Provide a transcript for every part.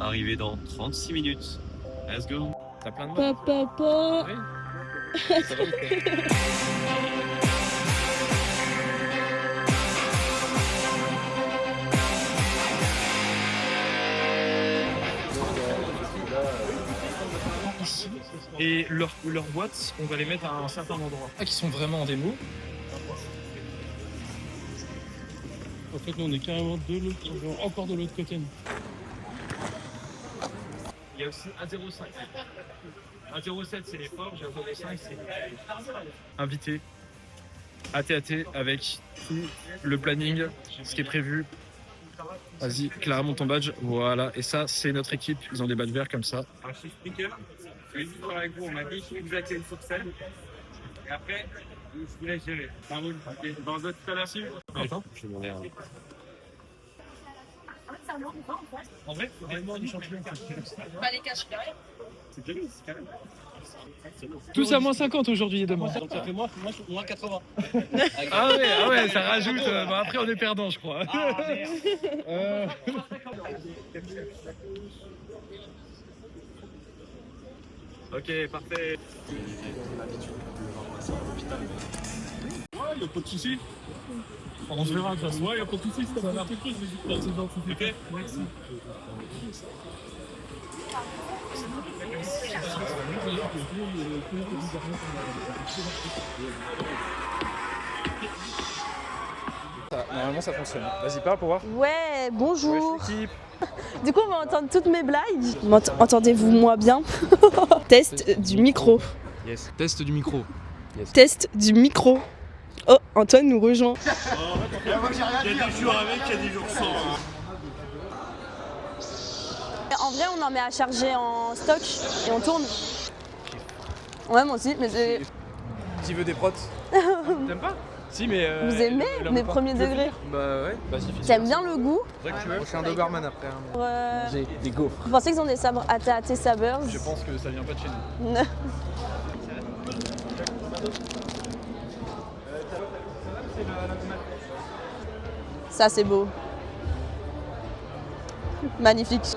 Arrivé dans 36 minutes. Let's go. T'as plein de Pa, pa, pa. Oui. Ça va ou quoi? Et leurs boîtes, on va les mettre à un certain endroit. Ah, qui sont vraiment en démo. En fait, nous, on est carrément encore de l'autre côté. Il y a aussi 1,05. 1,07 c'est les forges, 1,05 c'est invité AT avec tout le planning, ce qui est prévu. Vas-y, Clara, monte ton badge. Voilà, et ça, c'est notre équipe. Ils ont des badges verts comme ça. Un chief speaker, je vais juste parler avec vous. On m'a dit que vous êtes une sur scène. Et après, je vous laisse gérer. Ça roule. Ok, on se voit tout à l'heure. Attends, je vais demander un. En vrai, réellement, du champion. Bah, les caches carrés. C'est bien, c'est carré. Tous à moins 50 aujourd'hui et demain. Donc ça fait moins 80. Ah ouais, ça rajoute. Bon, après, on est perdant, je crois. Ok, parfait. Ouais, y'a pas de soucis. On se verra de toute façon. Ouais, y'a pas de soucis, ça va marcher. Ok, merci. Normalement, ça fonctionne. Vas-y, parle pour voir. Ouais, bonjour. Ouais, l'équipe. Du coup, on va entendre toutes mes blagues. Entendez-vous moi bien? Test du micro. Yes. Test du micro. Test du micro. Oh, Antoine nous rejoint. Il y a des jours avec, il y a des jours sans. En vrai, on en met à charger en stock et on tourne. Ouais, moi aussi, mais c'est... Qui veut des prods? T'aimes pas? Si, mais. Vous aimez mes premiers degrés? Bah ouais, bah si. T'aimes bien le goût? C'est vrai que tu veux. Je suis un Doberman après. J'ai des gaufres. Vous pensez qu'ils ont des sabres AT&T Sabers? Je pense que ça vient pas de chez nous. Ça, c'est beau. Magnifique.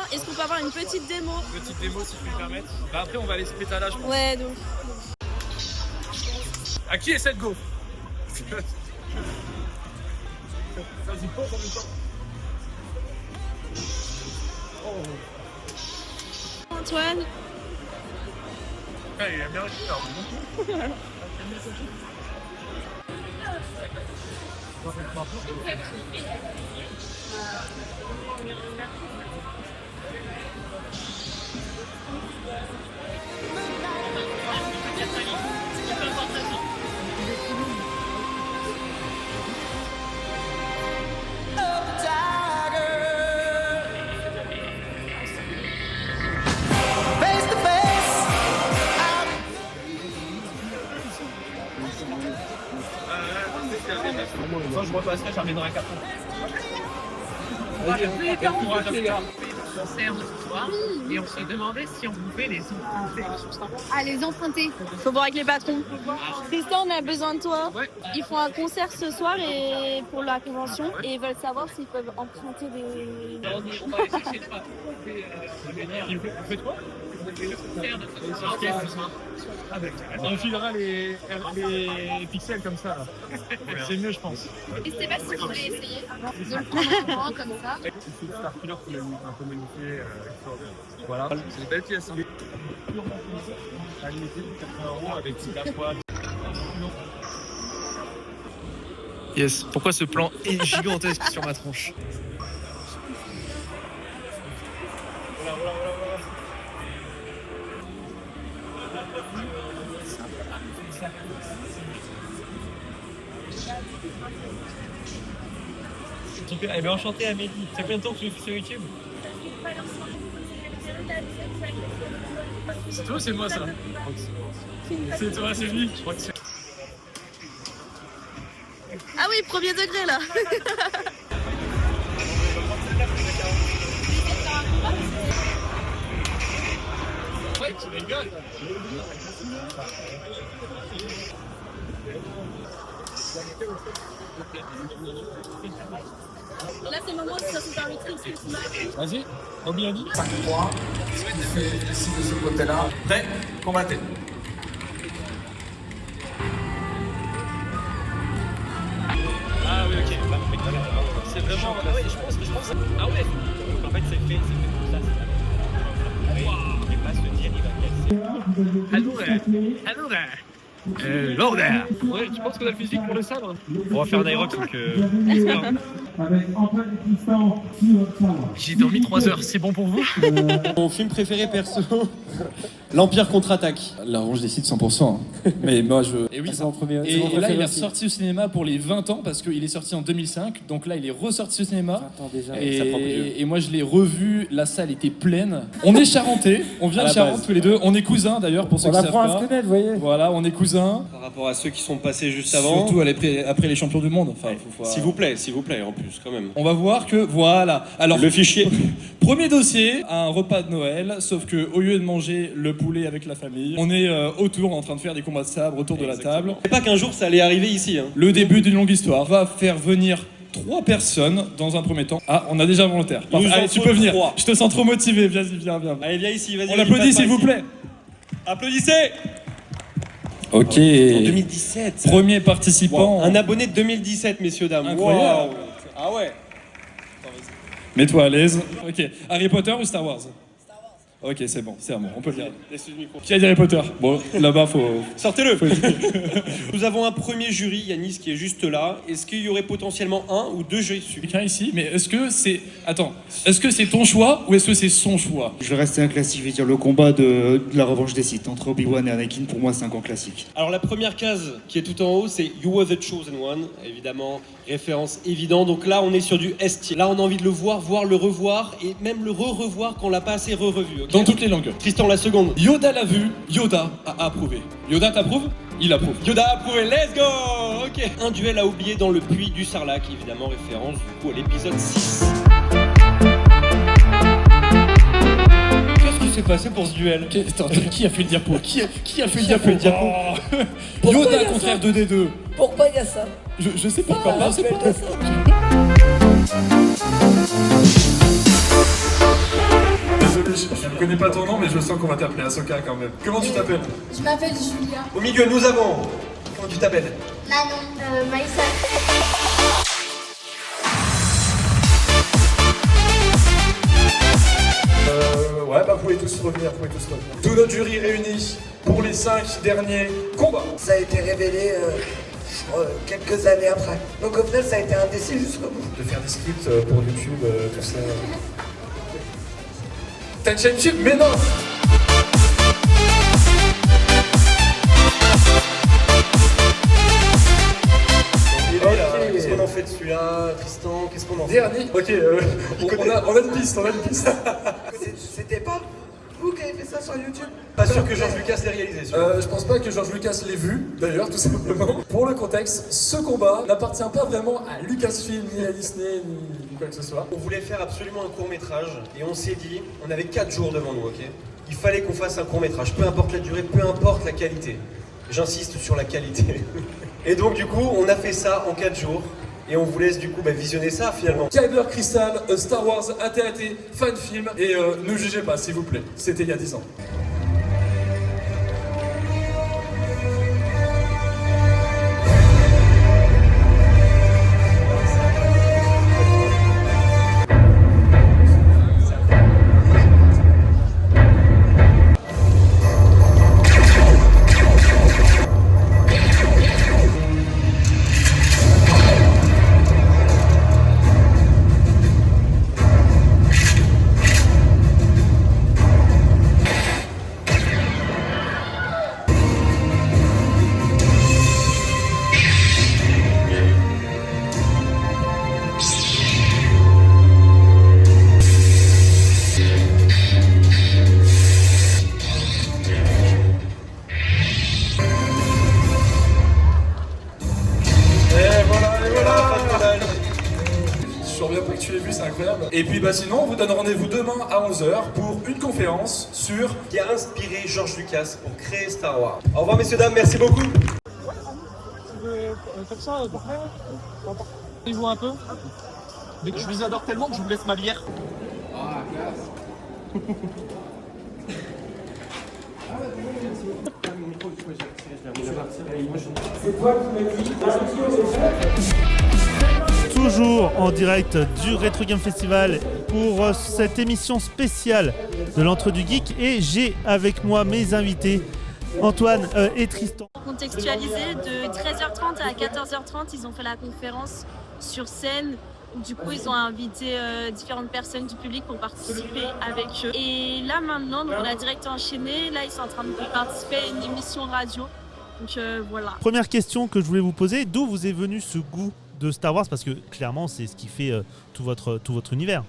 Est-ce qu'on peut avoir une petite démo? Petite démo si tu peux me permettre. Bah après on va aller se péter là je pense. Ouais, donc. À qui est cette gaufre? Vas-y, pose en même temps. Antoine. Il a bien réussi. Quand je repasserai, j'amènerai un carton. On sert ce soir et on se demandait si on pouvait les emprunter. Ah, les emprunter. Faut voir avec les patrons. Tristan, on a besoin de toi. Ouais. Ils font un concert ce soir et pour la convention et ils veulent savoir s'ils peuvent emprunter des... On va essayer de pas Vous faites quoi? On filera les pixels comme ça. C'est mieux je pense. Et Sébastien, si vous voulez essayer de le prendre en grand comme ça. C'est Starkiller qui l'a un peu magnifié. Voilà, c'est des belles pièces. Hein. À limiter 80 € avec la poêle. Yes, pourquoi ce plan est gigantesque sur ma tronche? Super, eh bien enchanté Amélie. Ça fait combien de temps que tu fais sur YouTube? C'est toi ou c'est moi ça? C'est toi, c'est lui. Je crois que c'est... Ah oui, premier degré là. Ouais, tu rigoles. Là, c'est le moment de sortir par le trip. Vas-y, Obi-Adi. 5-3. Ici de ce côté-là. Prêt, combattez. Ah oui, ok. C'est vraiment. Ah ouais, je pense. Ah ouais. Donc en fait, c'est fait comme ça. Il ne pas se dire, il va casser. Hello there. Hello there. Hello there. Ouais, tu penses qu'on a le physique pour le sabre? On va faire un aérox donc. J'ai dormi 3 heures, c'est bon pour vous? Mon film préféré perso, l'Empire contre-attaque. La Revanche des Sith 100%. Mais moi je. Et oui, c'est c'est mon premier. Et là il est aussi. ressorti au cinéma pour les 20 ans parce qu'il est sorti en 2005. Donc là il est ressorti au cinéma. déjà. Et, Ça prend plus vieux. et moi je l'ai revu, la salle était pleine. On est charentais, on vient À de la Charente base. tous les deux. On est cousins d'ailleurs pour ceux qui savent pas. vous voyez. Voilà, on est cousins. Par rapport à ceux qui sont passés juste avant. Surtout après les champions du monde. Enfin, S'il vous plaît, en plus, quand même. On va voir que voilà. Alors Le fichier. premier dossier, un repas de Noël, sauf que au lieu de manger le poulet avec la famille, on est autour en train de faire des combats de sabre autour de la table. C'est pas qu'un jour ça allait arriver ici. Hein. Le début d'une longue histoire va faire venir 3 personnes dans un premier temps. Ah, on a déjà un volontaire. Il nous en Allez, tu faut peux venir. 3. Je te sens trop motivé. Viens. Allez, viens ici, vas-y. On l'applaudit s'il vous plaît. Applaudissez. Ok. En 2017. Premier participant. Wow. Un abonné de 2017, messieurs, dames. Incroyable. Wow. Ah ouais. Mets-toi à l'aise. Ok. Harry Potter ou Star Wars? Ok, c'est bon, on peut le dire. Laisse le micro. Qui a dit Harry Potter? Bon, là-bas, faut... Sortez-le. Nous avons un premier jury, Yanis, qui est juste là. Est-ce qu'il y aurait potentiellement 1 ou 2 jurys dessus? Quelqu'un ici, mais est-ce que c'est... Attends, est-ce que c'est ton choix ou est-ce que c'est son choix? Je vais rester un classique, je vais dire le combat de la revanche des Sith entre Obi-Wan et Anakin, pour moi c'est un grand classique. Alors la première case qui est tout en haut, c'est You Were the Chosen One, évidemment, référence évidente. Donc là, on est sur du S-tier. Là, on a envie de le voir le revoir et même le revoir quand on l'a pas assez revu. Okay, dans toutes les langues. Tristan, la seconde. Yoda l'a vu, Yoda a approuvé. Yoda t'approuve? Il approuve. Yoda a approuvé, let's go. Ok. Un duel à oublier dans le puits du Sarlacc, évidemment, référence du coup à l'épisode 6. Qu'est-ce qui s'est passé pour ce duel? Attends, qui a fait le diapo? Qui a fait le diapo? Oh. Yoda contraire 2D2. Pourquoi il y a ça? Je sais pourquoi pas, c'est pas Désolé, je ne connais pas ton nom, mais je sens qu'on va t'appeler Ahsoka quand même. Comment tu t'appelles? Je m'appelle Julia. Au milieu, nous avons... Comment tu t'appelles? Manon. Maïssa. Ouais, bah vous pouvez tous revenir, Tout notre jury réuni pour les 5 derniers combats. Ça a été révélé quelques années après. Donc au final, ça a été un décès jusqu'au bout. De faire des scripts pour YouTube, tout ça. T'as une chaîne YouTube? Mais non! Qu'est-ce qu'on en fait de celui-là, Tristan? Qu'est-ce qu'on en fait? Dernier. Ok, on a une piste, C'était pas vous qui avez fait ça sur YouTube? Pas sûr que George Lucas l'ait réalisé. Je pense pas que George Lucas l'ait vu, d'ailleurs, tout simplement. Pour le contexte, ce combat n'appartient pas vraiment à Lucasfilm, ni à Disney, ni quoi que ce soit. On voulait faire absolument un court-métrage et on s'est dit, on avait 4 jours devant nous, ok? Il fallait qu'on fasse un court-métrage, peu importe la durée, peu importe la qualité. J'insiste sur la qualité. Et donc du coup, on a fait ça en 4 jours. Et on vous laisse du coup visionner ça finalement. Kyber Crystal, Star Wars, AT-AT, fan film, et ne jugez pas s'il vous plaît, c'était il y a 10 ans. Et puis sinon, on vous donne rendez-vous demain à 11h pour une conférence sur... qui a inspiré George Lucas pour créer Star Wars. Au revoir messieurs, dames, merci beaucoup. Comme ça, il joue un peu. Mais je vous adore tellement que je vous laisse ma bière. Ah, classe. Toujours en direct du Retro Game Festival pour cette émission spéciale de l'Entre du Geek, et j'ai avec moi mes invités Antoine et Tristan. Contextualisé, de 13h30 à 14h30, ils ont fait la conférence sur scène. Du coup, ils ont invité différentes personnes du public pour participer avec eux. Et là, maintenant, on a direct enchaîné. Là, ils sont en train de participer à une émission radio. Donc voilà. Première question que je voulais vous poser, d'où vous est venu ce goût de Star Wars? Parce que clairement, c'est ce qui fait tout votre univers.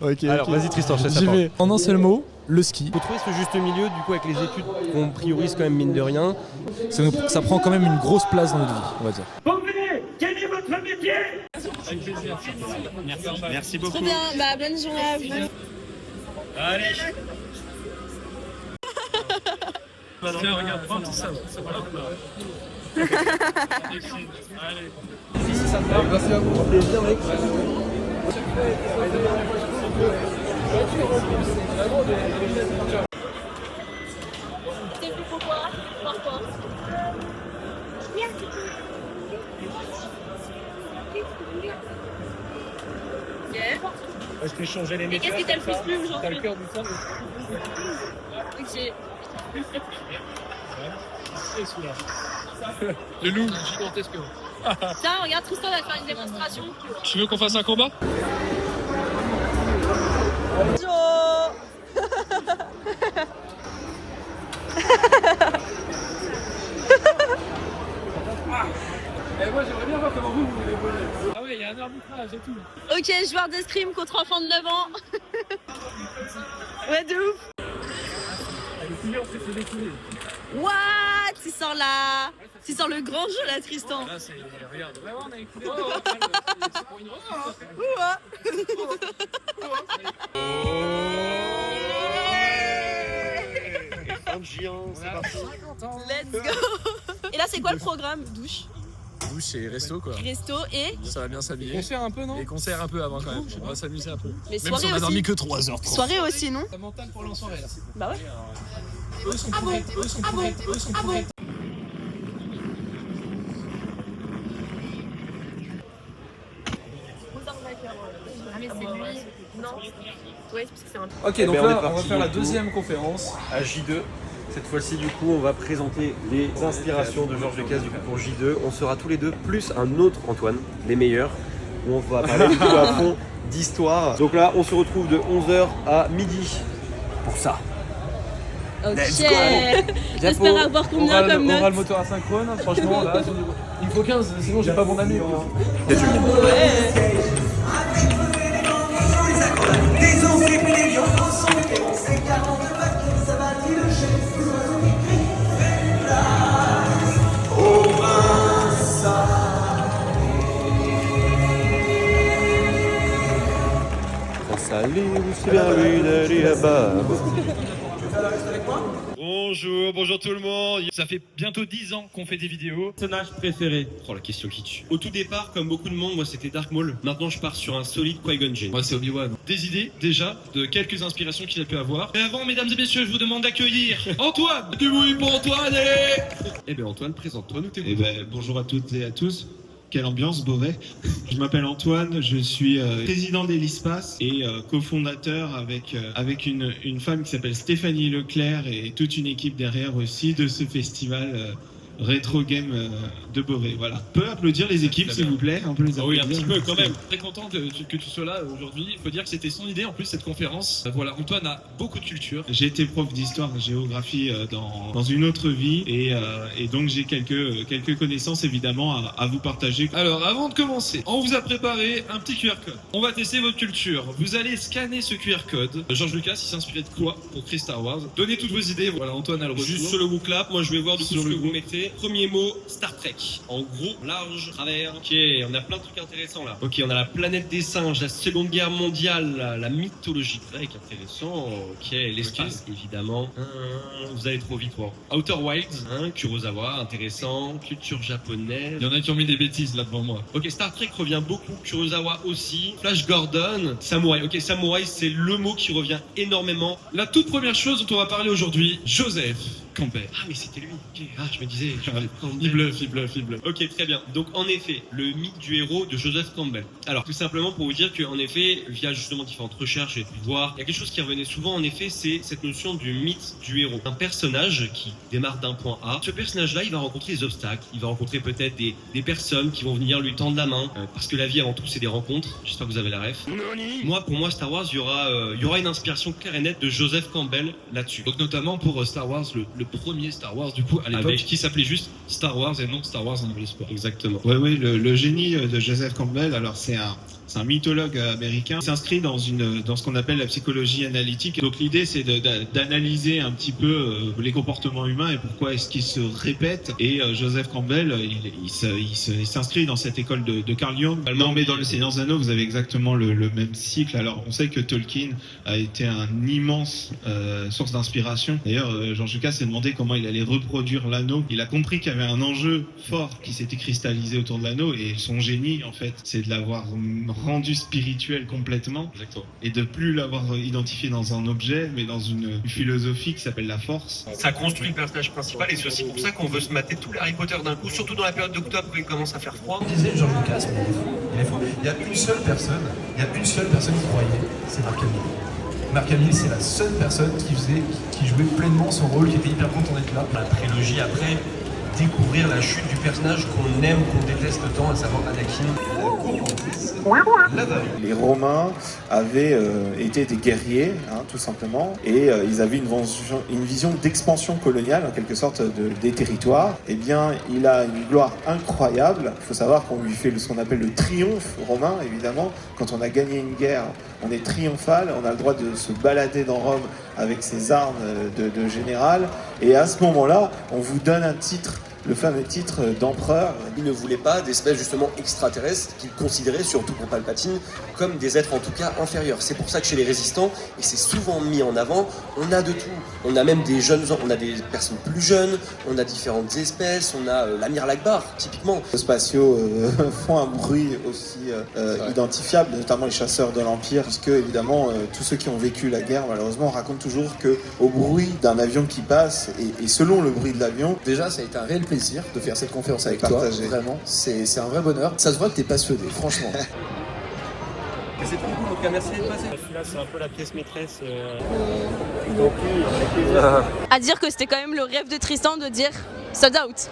Ok. Alors, vas-y Tristan, je te laisse la J'y parole. vais. En un seul mot, le ski. Faut trouver ce juste milieu, du coup, avec les études qu'on priorise quand même mine de rien. Ça prend quand même une grosse place dans notre vie, on va dire. Revenez, quel est votre métier? Avec plaisir. Merci beaucoup. Très bien, bah, bonne journée à vous. Allez. Tiens, regarde, prends tout ça. Allez. Merci à vous. Plaisir, mec. T'es plus pourquoi? Pourquoi? Je t'ai changé les métiers. Et qu'est-ce qui t'a le plus plu aujourd'hui? T'as le cœur du sang. Ok. Le loup gigantesque. Tiens, regarde, Tristan va faire une démonstration. Tu veux qu'on fasse un combat? Bonjour. Et moi, j'aimerais bien voir comment vous voulez voler. Ah ouais, il y a un arbitrage et tout. Ok, joueur d'escrime contre enfant de 9 ans. Ouais, de ouf. What? Il sort là. Il sort le grand jeu là, Tristan. Là, c'est. Regarde. Ouais, on a écouté. C'est parti. Let's go. Et là, c'est quoi le programme? Douche. Douche et resto quoi. Resto et Ça va bien s'habiller. Concert un peu, non? Et concert un peu avant quand même. On va s'amuser un peu. mais Même si soirée on a dormi aussi. que 3h30. Soirée aussi, non? Ça mental pour la soirée là. Bah ouais. Eux sont pourris. Eux sont pourris. Eux sont pourris. Ah mais c'est lui. Non. Ouais, parce que c'est un... Ok, Eh donc ben, on est là, on va parti, faire la du coup. deuxième conférence. À J2. Cette fois-ci, du coup, on va présenter les inspirations de Georges Lucas du coup, pour J2. On sera tous les deux, plus un autre Antoine, les meilleurs, où on va parler du coup à fond d'histoire. Donc là, on se retrouve de 11h à midi pour ça. Ok. Let's go. J'espère avoir combien comme On aura note? le moteur asynchrone, franchement, là, il me faut 15, sinon j'ai pas bon ami. Bonjour tout le monde. Ça fait bientôt 10 ans qu'on fait des vidéos. Personnage préféré? Oh, la question qui tue. Au tout départ, comme beaucoup de monde, moi c'était Dark Maul. Maintenant je pars sur un solide Qui-Gon Jinn. Moi c'est Obi-Wan. Des idées déjà de quelques inspirations qu'il a pu avoir. Mais avant, mesdames et messieurs, je vous demande d'accueillir Antoine. Du bruit pour Antoine, allez. Eh ben Antoine, présente-toi, nous t'écoutons. Eh ben, bonjour à toutes et à tous. Quelle ambiance, Beauvais. Je m'appelle Antoine, je suis président d'Elispace et cofondateur avec une femme qui s'appelle Stéphanie Leclerc et toute une équipe derrière aussi de ce festival Retro Game de Beauvais. Voilà. On peut applaudir les équipes, s'il vous plaît. On peut les Oui, applaudir. un petit peu quand même. Très content que tu sois là aujourd'hui. Il faut dire que c'était son idée en plus cette conférence. Voilà, Antoine a beaucoup de culture. J'ai été prof d'histoire et géographie dans une autre vie et donc j'ai quelques connaissances évidemment à vous partager. Alors, avant de commencer, on vous a préparé un petit QR code. On va tester votre culture. Vous allez scanner ce QR code. Georges Lucas, il s'inspirait de quoi pour créer Star Wars? Donnez toutes vos idées. Voilà, Antoine a le retour. Juste sur le WooClap, moi je vais voir du coup ce que vous mettez. Ok, premier mot, Star Trek. En gros, large, travers. Ok, on a plein de trucs intéressants là. Ok, on a la planète des singes, la Seconde Guerre mondiale, la mythologie grecque, intéressant. Ok, l'espace, évidemment. Vous allez trop vite, quoi. Outer Wilds, Kurosawa, intéressant. Culture japonaise. Il y en a qui ont mis des bêtises là devant moi. Ok, Star Trek revient beaucoup. Kurosawa aussi. Flash Gordon. Samouraï. Ok, samouraï, c'est le mot qui revient énormément. La toute première chose dont on va parler aujourd'hui, Joseph Campbell. Ah, mais c'était lui. Okay. Ah, je me disais. Il bluffe. Ok, très bien. Donc, en effet, le mythe du héros de Joseph Campbell. Alors, tout simplement pour vous dire que, en effet, via justement différentes recherches, j'ai pu voir, il y a quelque chose qui revenait souvent, en effet, c'est cette notion du mythe du héros. Un personnage qui démarre d'un point A. Ce personnage-là, il va rencontrer des obstacles. Il va rencontrer peut-être des personnes qui vont venir lui tendre la main. Parce que la vie, avant tout, c'est des rencontres. J'espère que vous avez la ref. Pour moi, Star Wars, il y aura une inspiration claire et nette de Joseph Campbell là-dessus. Donc, notamment pour Star Wars, le premier Star Wars, du coup, à l'époque, qui s'appelait juste Star Wars et non Star Wars en anglais sport. Exactement. Oui, le génie de Joseph Campbell, alors c'est un mythologue américain. Il s'inscrit dans ce qu'on appelle la psychologie analytique. Donc l'idée, c'est d'analyser un petit peu les comportements humains et pourquoi est-ce qu'ils se répètent. Et Joseph Campbell, il s'inscrit dans cette école de Carl Jung. Non, mais dans le Seigneur des Anneaux, vous avez exactement le même cycle. Alors on sait que Tolkien a été un immense source d'inspiration. D'ailleurs, George Lucas s'est demandé comment il allait reproduire l'anneau. Il a compris qu'il y avait un enjeu fort qui s'était cristallisé autour de l'anneau, et son génie, en fait, c'est de l'avoir rendu spirituel complètement. Exactement. Et de plus l'avoir identifié dans un objet, mais dans une philosophie qui s'appelle la force. Ça construit le personnage principal, et c'est aussi pour ça qu'on veut se mater tout les Harry Potter d'un coup, surtout dans la période d'octobre quand il commence à faire froid. Disait George Lucas, il est fou. Il y a une seule personne qui croyait, c'est Mark Hamill. Mark Hamill, c'est la seule personne qui jouait pleinement son rôle, qui était hyper content d'être là. La trilogie après, découvrir la chute du personnage qu'on aime, qu'on déteste tant, à savoir Anakin. Les Romains avaient été des guerriers, tout simplement, et ils avaient une vision d'expansion coloniale, en quelque sorte, des territoires. Eh bien, il a une gloire incroyable. Il faut savoir qu'on lui fait ce qu'on appelle le triomphe romain, évidemment. Quand on a gagné une guerre, on est triomphal, on a le droit de se balader dans Rome avec ses armes de général. Et à ce moment-là, on vous donne un titre, le fameux titre d'empereur. Il ne voulait pas d'espèces justement extraterrestres qu'il considérait, surtout pour Palpatine, comme des êtres en tout cas inférieurs. C'est pour ça que chez les résistants, et c'est souvent mis en avant, on a de tout. On a même des jeunes, on a des personnes plus jeunes, on a différentes espèces, on a l'Amir Lakbar, typiquement. Les spatiaux font un bruit aussi identifiable, notamment les chasseurs de l'Empire, puisque évidemment tous ceux qui ont vécu la guerre, malheureusement, racontent toujours qu'au bruit d'un avion qui passe, et selon le bruit de l'avion... Déjà, ça a été un réel plaisir de faire cette conférence avec toi, vraiment, c'est un vrai bonheur. Ça se voit que t'es passionné, franchement. C'est trop cool, donc merci d'être passé. Celui-là, c'est un peu la pièce maîtresse. À dire que c'était quand même le rêve de Tristan de dire sold out.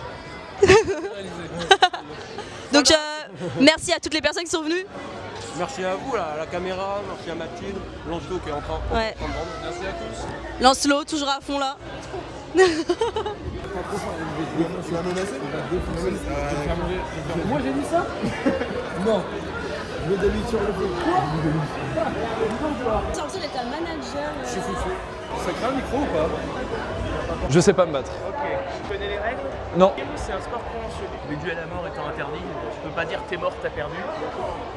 Donc merci à toutes les personnes qui sont venues. Merci à vous, à la caméra, merci à Mathilde, Lancelot qui est en train de vendre. Merci à tous. Lancelot, toujours à fond là. Je suis menacé. Moi j'ai dit ça. Non. Je vais d'aller sur le feu. Quoi? Samson est un manager. Je suis foutu. Ça craint le micro ou pas? Je sais pas me battre. Ok. Tu connais les règles? Non. C'est un sport conventionnel. Le duel à mort étant interdit, tu peux pas dire t'es mort, t'as perdu.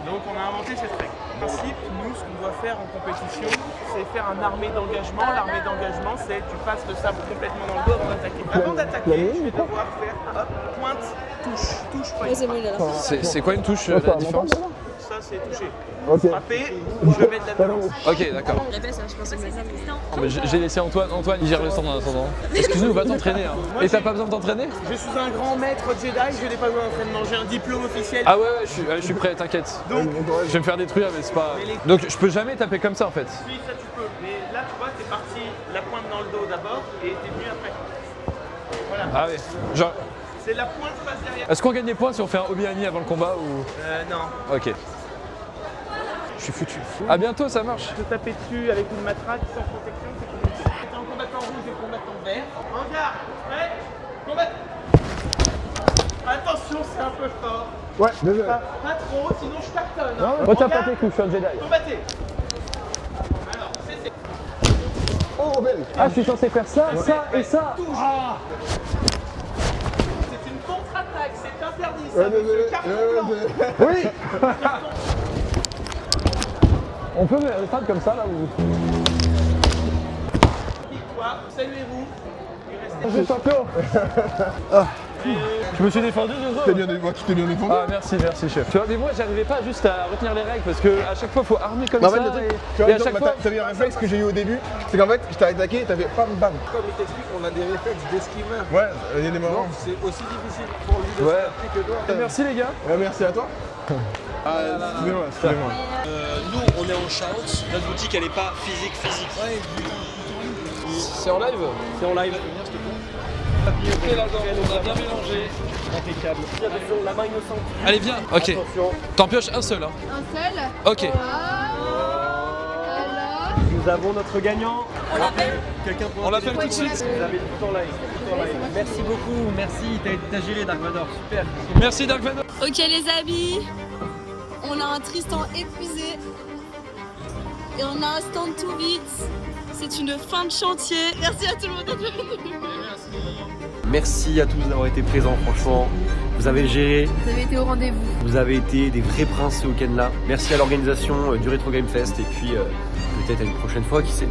Donc on a inventé cette règle. En principe, nous, ce qu'on doit faire en compétition, c'est faire un armée d'engagement. L'armée d'engagement, c'est tu passes le sabre complètement dans le dos avant d'attaquer. Avant d'attaquer, je vais devoir faire hop, pointe, touche, pointe. C'est quoi une touche, la différence? Ça, c'est toucher. Frapper, je vais mettre la violence. Ok, d'accord. J'ai laissé Antoine, il gère le stand en attendant. Excuse-nous, va t'entraîner. Et t'as pas besoin de t'entraîner? Je suis un grand maître Jedi, je n'ai pas besoin d'entraînement, j'ai un diplôme officiel. Ah ouais, je suis prêt, t'inquiète. Donc, je vais me faire détruire, mais c'est pas... Donc je peux jamais taper comme ça en fait? Oui, ça tu peux, mais là tu vois, t'es parti la pointe dans le dos d'abord et t'es venu après. Voilà. Ah ouais, genre... C'est la pointe passe derrière. Est-ce qu'on gagne des points si on fait un Obi-Wan avant le combat ou... Non. Ok. Je suis foutu. À bientôt, ça marche. Se taper dessus avec une matraque sans protection, c'est compliqué. C'est un combattant rouge et combattant vert. En garde, prêt, combat. Attention, c'est un peu fort. Ouais, désolé. Pas trop, sinon je cartonne. Oh, t'as pas tes coups, je suis un Jedi. Combattez. Alors, c'est... Oh, belle. Ah, je suis censé faire ça, ça et ça. Ah. Oui. On peut me faire comme ça là ou... Saluez-vous. J'ai champion. Je me suis défendu, Tu t'es bien défendu. Ah merci chef. Tu vois, mais moi j'arrivais pas juste à retenir les règles parce que à chaque fois faut armer comme ça. Tu vois, et à chaque fois. t'as vu un réflexe que j'ai eu au début, c'est qu'en fait je t'ai attaqué et t'as fait bam bam. Comme il t'explique, on a des réflexes d'esquiveur. Ouais, il y a des moments. Donc c'est aussi difficile pour lui de se faire que toi. Merci les gars. Merci à toi. Excusez-moi. Nous, on est en Charente. Notre boutique, elle est pas physique. C'est en live. C'est en live. Ok, là, on a bien mélangé. Impeccable. Attention, la main innocente. Allez viens. Ok. Attention. T'en pioches un seul. Hein. Un seul. Ok. Nous avons notre gagnant. On l'appelle. Quelqu'un pour On l'appelle tout de suite. Vous avez tout en live. Merci beaucoup. Merci. T'as géré Dark Vador. Super. Merci Dark Vador. Ok les amis, on a un Tristan épuisé et on a un stand tout vite. C'est une fin de chantier. Merci à tout le monde d'être venu. Merci à tous d'avoir été présents, franchement. Vous avez géré. Vous avez été au rendez-vous. Vous avez été des vrais princes ce week-end-là. Merci à l'organisation du Retro Game Fest et puis peut-être à une prochaine fois, qui sait.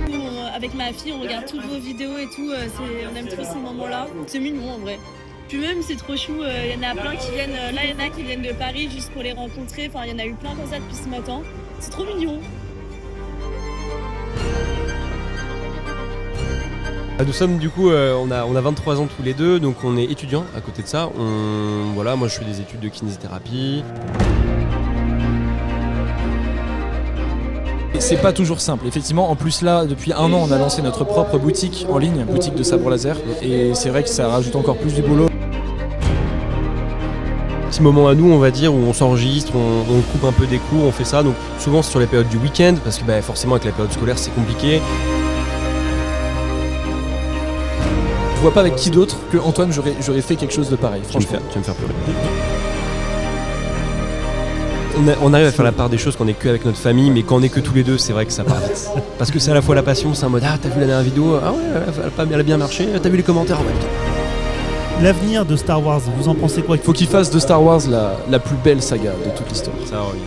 Avec ma fille, on regarde toutes vos vidéos et tout. On aime trop ces moments-là. C'est mignon en vrai. Puis même c'est trop chou, il y en a plein qui viennent, là il y en a qui viennent de Paris juste pour les rencontrer, enfin il y en a eu plein comme ça depuis ce matin, c'est trop mignon. Nous sommes du coup, on a 23 ans tous les deux, donc on est étudiants à côté de ça. Voilà, moi je fais des études de kinésithérapie. C'est pas toujours simple, effectivement. En plus là, depuis 1 an, on a lancé notre propre boutique en ligne, boutique de sabre laser. Et c'est vrai que ça rajoute encore plus du boulot. Petit moment à nous, on va dire, où on s'enregistre, on coupe un peu des cours, on fait ça. Donc souvent c'est sur les périodes du week-end, parce que forcément avec la période scolaire c'est compliqué. Je vois pas avec qui d'autre que Antoine j'aurais fait quelque chose de pareil, franchement. Tu vas me faire pleurer. On arrive à faire la part des choses quand on est que avec notre famille, mais quand on est que tous les deux, c'est vrai que ça part vite. Parce que c'est à la fois la passion, c'est un mode t'as vu la dernière vidéo, ah ouais, elle a bien marché, t'as vu les commentaires en même temps. L'avenir de Star Wars, vous en pensez quoi? Faut qu'il fasse de Star Wars la plus belle saga de toute l'histoire. Ça, oui.